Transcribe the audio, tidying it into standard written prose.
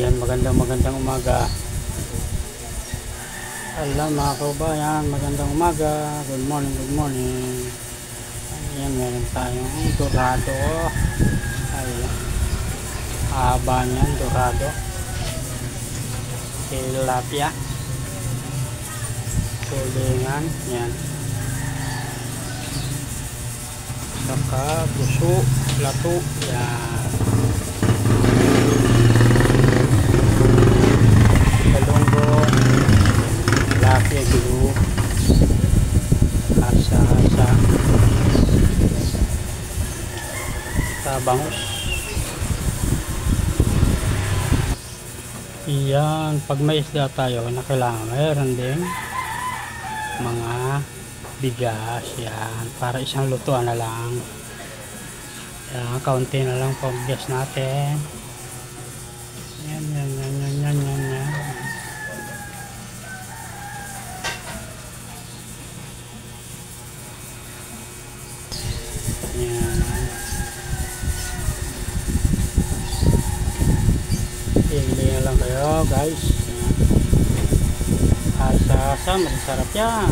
Yan, magandang umaga. Alam mga kaubayan, magandang umaga. Good morning, good morning. Ayan, meron tayong dorado. Ayan, haba niyan, dorado. Tilapia. Tulingan, yan. Saka puso, lato, yan. Kalunggo, tilapia, gulo, asa, bangus. Yan, pag may isda tayo na kailangan, mayroon din mga bigas, yan, para isang lutuan na lang. Yan, kaunti na lang pag bigas natin. Yan. Yan. Pili na lang kayo guys. Asa-asa, masarap yan.